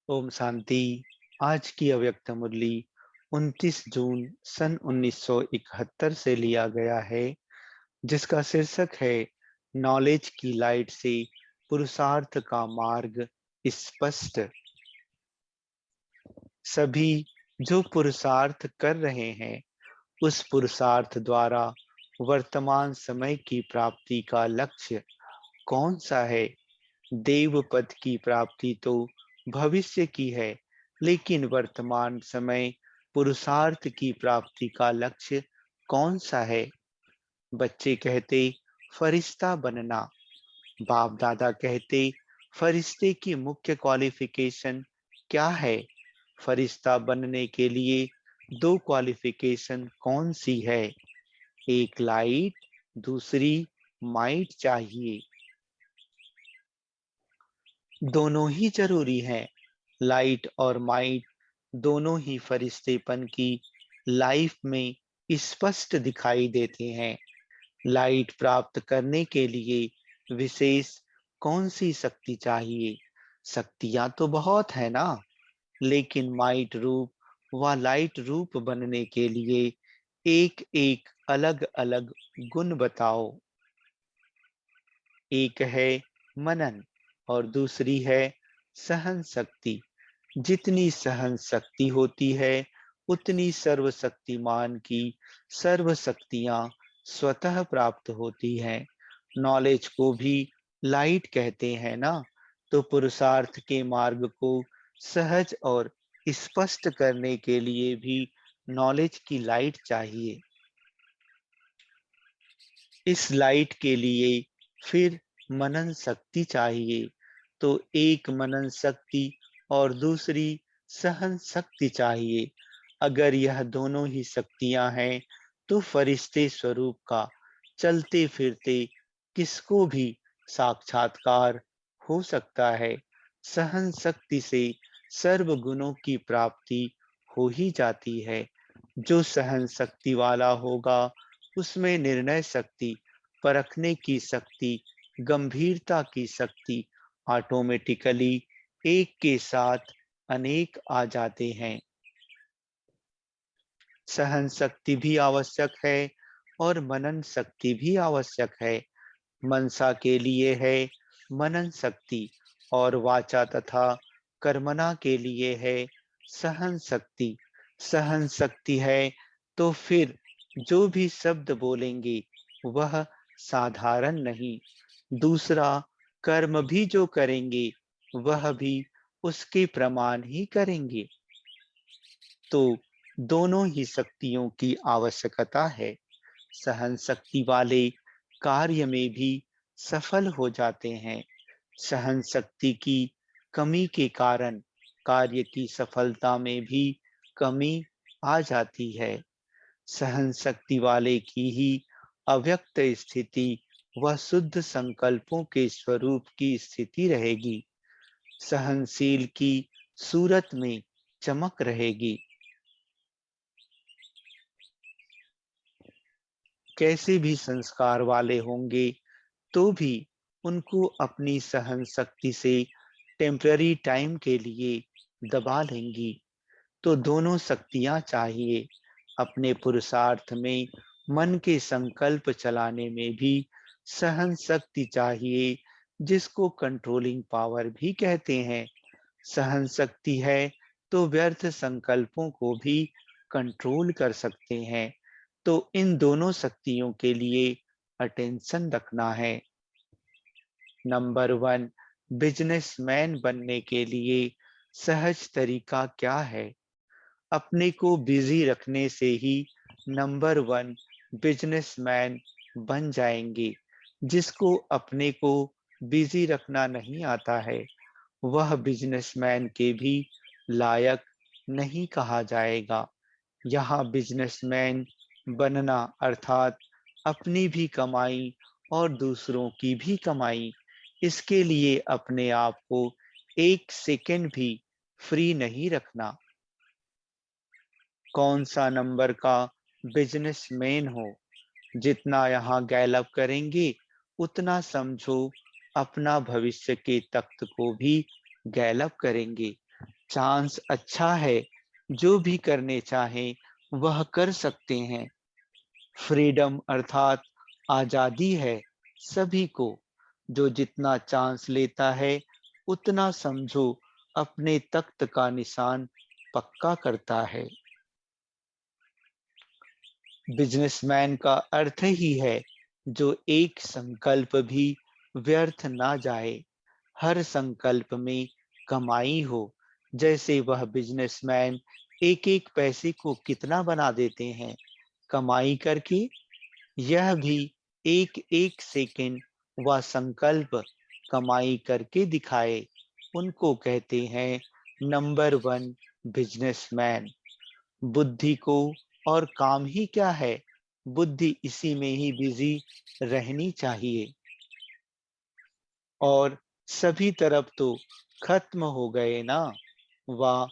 ओम शांति। आज की अव्यक्त मुरली 29 जून सन 1971 से लिया गया है, जिसका शीर्षक है नॉलेज की लाइट से पुरुषार्थ का मार्ग स्पष्ट। सभी जो पुरुषार्थ कर रहे हैं, उस पुरुषार्थ द्वारा वर्तमान समय की प्राप्ति का लक्ष्य कौन सा है? देव पद की प्राप्ति तो भविष्य की है, लेकिन वर्तमान समय पुरुषार्थ की प्राप्ति का लक्ष्य कौन सा है? बच्चे कहते फरिश्ता बनना, बाप दादा कहते फरिश्ते की मुख्य क्वालिफिकेशन क्या है? फरिश्ता बनने के लिए दो क्वालिफिकेशन कौन सी है? एक लाइट, दूसरी माइट चाहिए। दोनों ही जरूरी हैं। लाइट और माइट दोनों ही फरिश्तेपन की लाइफ में स्पष्ट दिखाई देते हैं। लाइट प्राप्त करने के लिए विशेष कौन सी शक्ति चाहिए? शक्तियां तो बहुत है ना, लेकिन माइट रूप व लाइट रूप बनने के लिए एक एक अलग अलग गुण बताओ। एक है मनन और दूसरी है सहन शक्ति। जितनी सहन शक्ति होती है, उतनी सर्वशक्तिमान की सर्व शक्तियां स्वतः प्राप्त होती हैं। नॉलेज को भी लाइट कहते हैं ना, तो पुरुषार्थ के मार्ग को सहज और स्पष्ट करने के लिए भी नॉलेज की लाइट चाहिए। इस लाइट के लिए फिर मनन शक्ति चाहिए। तो एक मनन शक्ति और दूसरी सहन शक्ति चाहिए। अगर यह दोनों ही शक्तियां हैं, तो फरिश्ते स्वरूप का चलते फिरते किसको भी साक्षात्कार हो सकता है। सहन शक्ति से सर्व गुणों की प्राप्ति हो ही जाती है। जो सहन शक्ति वाला होगा, उसमें निर्णय शक्ति, परखने की शक्ति, गंभीरता की शक्ति ऑटोमेटिकली एक के साथ अनेक आ जाते हैं। सहन शक्ति भी आवश्यक है और मनन शक्ति भी आवश्यक है। मनसा के लिए है मनन शक्ति और वाचा तथा कर्मणा के लिए है सहन शक्ति। सहन शक्ति है तो फिर जो भी शब्द बोलेंगे वह साधारण नहीं। दूसरा, कर्म भी जो करेंगे वह भी उसके प्रमाण ही करेंगे। तो दोनों ही शक्तियों की आवश्यकता है। सहन शक्ति वाले कार्य में भी सफल हो जाते हैं। सहन शक्ति की कमी के कारण कार्य की सफलता में भी कमी आ जाती है। सहन शक्ति वाले की ही अव्यक्त स्थिति व शुद्ध संकल्पों के स्वरूप की स्थिति रहेगी। सहनशील की सूरत में चमक रहेगी। कैसे भी संस्कार वाले होंगे, तो भी उनको अपनी सहन शक्ति से टेम्पररी टाइम के लिए दबा लेंगी। तो दोनों शक्तियां चाहिए। अपने पुरुषार्थ में मन के संकल्प चलाने में भी सहन शक्ति चाहिए, जिसको कंट्रोलिंग पावर भी कहते हैं। सहन शक्ति है तो व्यर्थ संकल्पों को भी कंट्रोल कर सकते हैं। तो इन दोनों शक्तियों के लिए अटेंशन रखना है। नंबर 1, बिजनेसमैन बनने के लिए सहज तरीका क्या है? अपने को बिजी रखने से ही नंबर 1 बिजनेसमैन बन जाएंगे। जिसको अपने को बिजी रखना नहीं आता है, वह बिजनेसमैन के भी लायक नहीं कहा जाएगा। यहाँ बिजनेसमैन बनना अर्थात अपनी भी कमाई और दूसरों की भी कमाई। इसके लिए अपने आप को एक सेकंड भी फ्री नहीं रखना। कौन सा नंबर का बिजनेसमैन हो? जितना यहाँ गैलअप करेंगे, उतना समझो अपना भविष्य के तख्त को भी गैलअप करेंगे। चांस अच्छा है, जो भी करने चाहें वह कर सकते हैं। फ्रीडम अर्थात आजादी है सभी को। जो जितना चांस लेता है उतना समझो अपने तख्त का निशान पक्का करता है। बिजनेसमैन का अर्थ ही है जो एक संकल्प भी व्यर्थ ना जाए, हर संकल्प में कमाई हो। जैसे वह बिजनेसमैन एक एक पैसे को कितना बना देते हैं कमाई करके। यह भी एक एक सेकंड व संकल्प कमाई करके दिखाए, उनको कहते हैं नंबर वन बिजनेसमैन। बुद्धि को और काम ही क्या है, बुद्धि इसी में ही बिजी रहनी चाहिए। और सभी तरफ तो खत्म हो गए ना, वह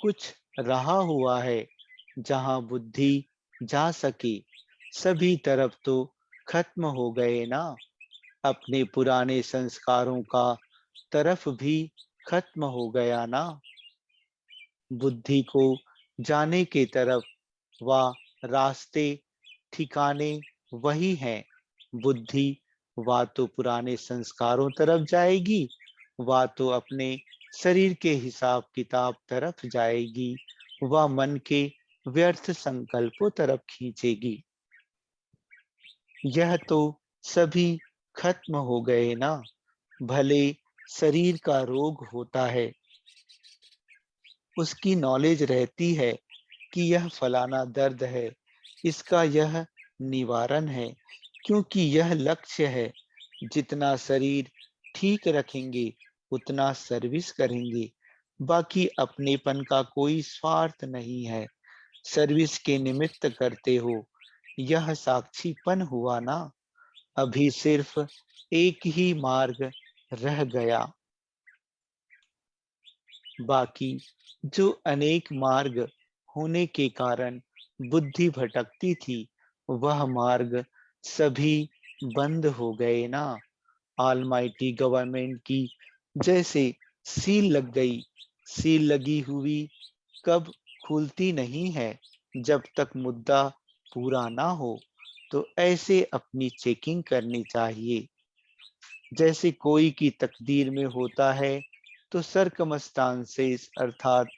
कुछ रहा हुआ है जहां बुद्धि जा सके। सभी तरफ तो खत्म हो गए ना, अपने पुराने संस्कारों का तरफ भी खत्म हो गया ना। बुद्धि को जाने के तरफ व रास्ते ठिकाने वही हैं। बुद्धि वा तो पुराने संस्कारों तरफ जाएगी, वा तो अपने शरीर के हिसाब किताब तरफ जाएगी, व मन के व्यर्थ संकल्पों तरफ खींचेगी। यह तो सभी खत्म हो गए ना। भले शरीर का रोग होता है, उसकी नॉलेज रहती है कि यह फलाना दर्द है, इसका यह निवारण है, क्योंकि यह लक्ष्य है। जितना शरीर ठीक रखेंगे उतना सर्विस करेंगे। बाकी अपनेपन का कोई स्वार्थ नहीं है, सर्विस के निमित्त करते हो। यह साक्षीपन हुआ ना। अभी सिर्फ एक ही मार्ग रह गया, बाकी जो अनेक मार्ग होने के कारण बुद्धि भटकती थी, वह मार्ग सभी बंद हो गए ना। ऑलमाइटी गवर्नमेंट की जैसे सील लग गई, सील लगी हुई कब खुलती नहीं है, जब तक मुद्दा पूरा ना हो। तो ऐसे अपनी चेकिंग करनी चाहिए। जैसे कोई की तकदीर में होता है, तो सरकमस्टांसेस अर्थात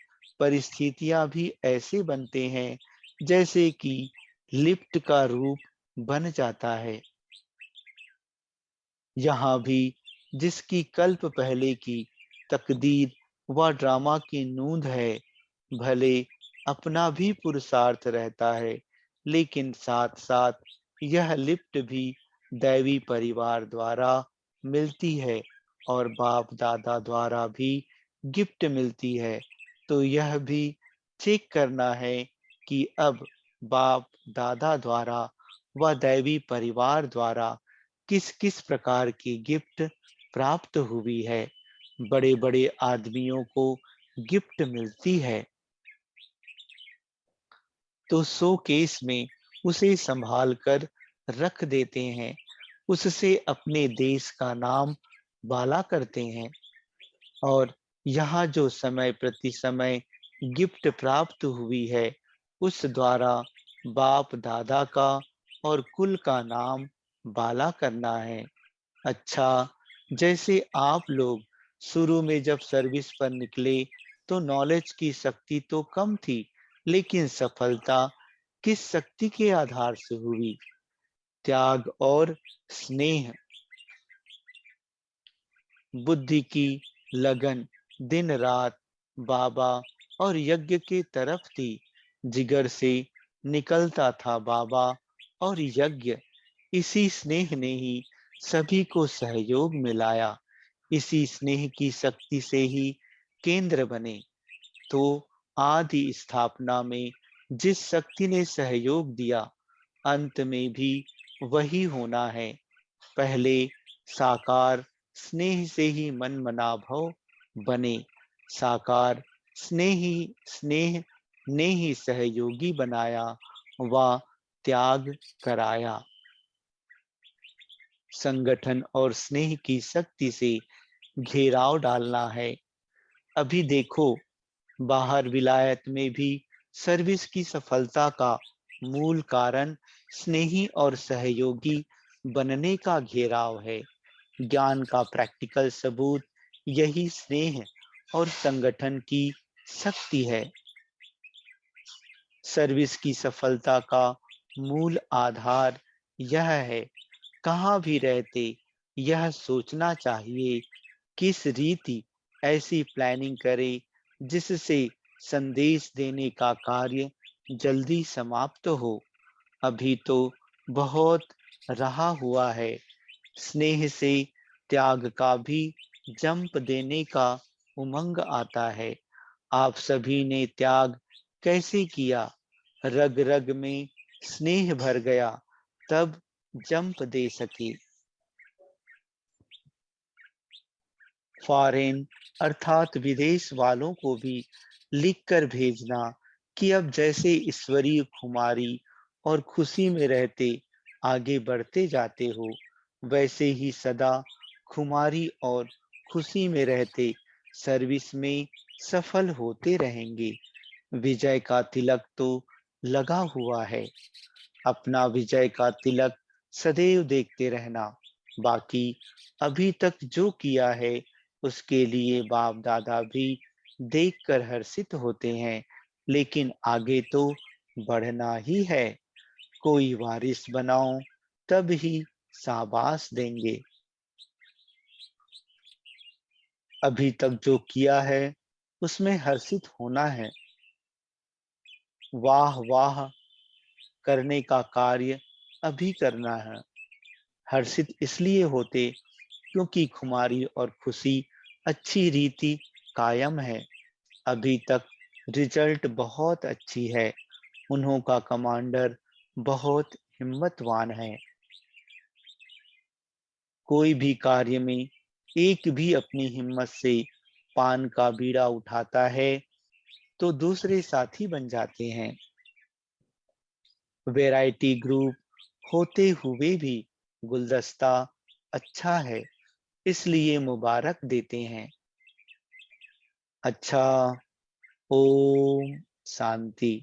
परिस्थितियां भी ऐसे बनते हैं जैसे कि लिफ्ट का रूप बन जाता है। यहाँ भी जिसकी कल्प पहले की तकदीर व ड्रामा की नूंद है, भले अपना भी पुरुषार्थ रहता है, लेकिन साथ साथ यह लिफ्ट भी दैवी परिवार द्वारा मिलती है और बाप दादा द्वारा भी गिफ्ट मिलती है। तो यह भी चेक करना है कि अब बाप दादा द्वारा व दैवी परिवार द्वारा किस किस प्रकार की गिफ्ट प्राप्त हुई है। बड़े बड़े आदमियों को गिफ्ट मिलती है तो शोकेस में उसे संभाल कर रख देते हैं, उससे अपने देश का नाम बाला करते हैं। और यहाँ जो समय प्रति समय गिफ्ट प्राप्त हुई है, उस द्वारा बाप दादा का और कुल का नाम बाला करना है। अच्छा, जैसे आप लोग शुरू में जब सर्विस पर निकले तो नॉलेज की शक्ति तो कम थी, लेकिन सफलता किस शक्ति के आधार से हुई? त्याग और स्नेह। बुद्धि की लगन दिन रात बाबा और यज्ञ के तरफ थी। जिगर से निकलता था बाबा और यज्ञ। इसी स्नेह ने ही सभी को सहयोग में लाया। इसी स्नेह की शक्ति से ही केंद्र बने। तो आदि स्थापना में जिस शक्ति ने सहयोग दिया, अंत में भी वही होना है। पहले साकार स्नेह से ही मन मना भव बने। साकार स्नेह ने ही सहयोगी बनाया व त्याग कराया। संगठन और स्नेह की शक्ति से घेराव डालना है। अभी देखो, बाहर विलायत में भी सर्विस की सफलता का मूल कारण स्नेही और सहयोगी बनने का घेराव है। ज्ञान का प्रैक्टिकल सबूत यही स्नेह और संगठन की शक्ति है। सर्विस की सफलता का मूल आधार यह है, कहाँ भी रहते यह सोचना चाहिए किस रीति ऐसी प्लानिंग करें जिससे संदेश देने का कार्य जल्दी समाप्त हो। अभी तो बहुत रहा हुआ है। स्नेह से त्याग का भी जंप देने का उमंग आता है। आप सभी ने त्याग कैसे किया? रग रग में स्नेह भर गया, तब जंप दे सके। फॉरेन अर्थात विदेश वालों को भी लिखकर भेजना कि अब जैसे ईश्वरीय खुमारी और खुशी में रहते आगे बढ़ते जाते हो, वैसे ही सदा खुमारी और खुशी में रहते सर्विस में सफल होते रहेंगे। विजय का तिलक तो लगा हुआ है। अपना विजय का तिलक सदैव देखते रहना। बाकी अभी तक जो किया है उसके लिए बाप दादा भी देखकर हर्षित होते हैं, लेकिन आगे तो बढ़ना ही है। कोई वारिस बनाओ, तब ही शाबाश देंगे। अभी तक जो किया है उसमें हर्षित होना है। वाह वाह करने का कार्य अभी करना है। हर्षित इसलिए होते क्योंकि खुमारी और खुशी अच्छी रीति कायम है। अभी तक रिजल्ट बहुत अच्छी है। उन्हों का कमांडर बहुत हिम्मतवान है। कोई भी कार्य में एक भी अपनी हिम्मत से पान का बीड़ा उठाता है तो दूसरे साथी बन जाते हैं। वैरायटी ग्रुप होते हुए भी गुलदस्ता अच्छा है, इसलिए मुबारक देते हैं। अच्छा, ओम शांति।